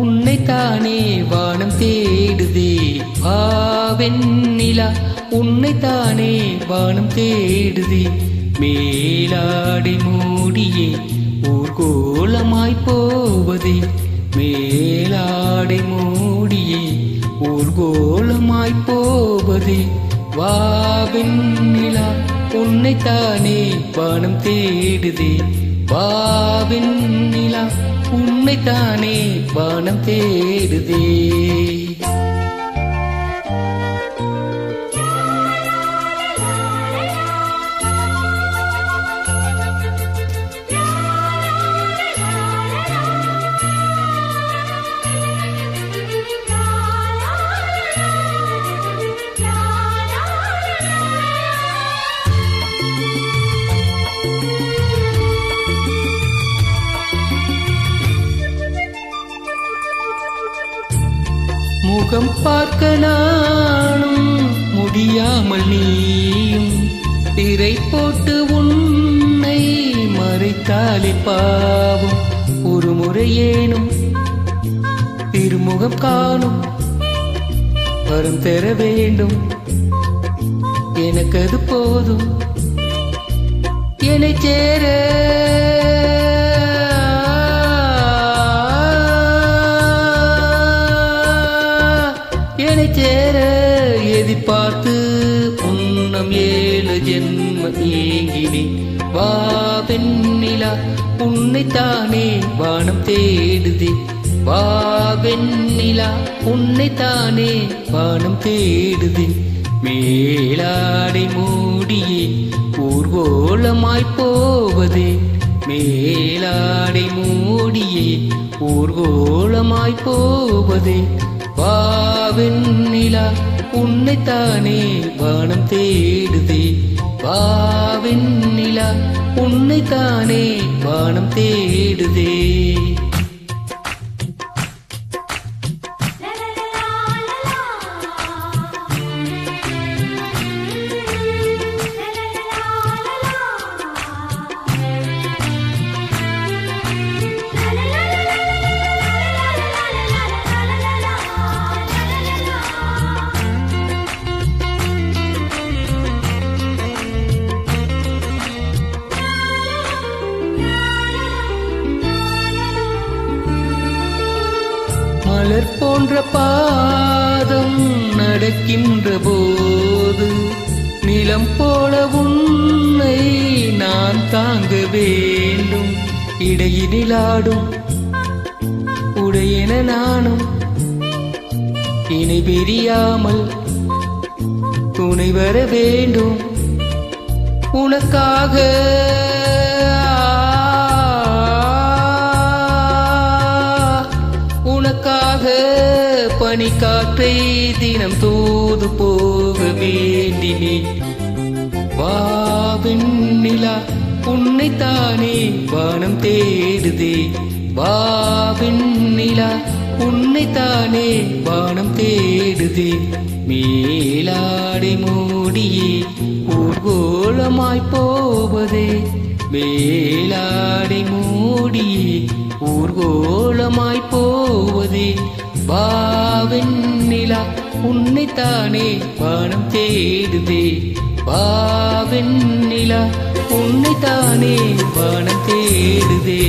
உன்னைத்தானே வானம் தேடுதே. வெண்ணிலா உன்னைத்தானே வானம் தேடுதே. மேலாடை மூடியே ஊர்கோலமாய் போவதே. மேலாடை மூடியே ஊர்கோலமாய் போவதே. வெண்ணிலா உன்னைத்தானே வானம் தேடுதே. வெண்ணிலா உன்னைத்தானே வானம் தேடுதே. முகம் பார்க்க நானும் முடியாமல் நீயும் திரை போட்டு உன்னை மறைத்தாலே பாவம். ஒரு முறையேனும் திருமுகம் காணும் வரம் தர வேண்டும். எனக்கு அது போதும் என்னை சேர. சேர எதிர்பார்த்து உன்னம் 7 ஜென்மம் ஏங்கினேன். வெண்ணிலா உன்னைத்தானே வானம் தேடுதே. வெண்ணிலா உன்னைத்தானே வானம் தேடுதே. மேலாடை மூடியே ஊர்கோலமாய் போவதே. மேலாடை மூடியே ஊர்கோலமாய் போவதே. வெண்ணிலா உன்னைத்தானே வானம் தேடுதே. வெண்ணிலா உன்னைத்தானே வானம் தேடுதே. மலர் போன்ற பாதம் நடக்கின்ற போது நிலம் போல உன்னை நான் தாங்க வேண்டும். இடையினிலாடும் உடையென நானும் இணை பிரியாமல் துணை வர வேண்டும். உனக்காக பனிக்காற்றை தினம் தூது போக வேண்டினேன். வெண்ணிலா உன்னைத்தானே வானம் தேடுதே. வெண்ணிலா உன்னைத்தானே வானம் தேடுதே. மேலாடை மூடியே ஊர்கோலமாய் போவதே. மேலாடை மூடியே ஊர்கோலமாய் போவதே. வெண்ணிலா உன்னைத்தானே வானம் தேடுதே. வெண்ணிலா உன்னைத்தானே வானம் தேடுதே.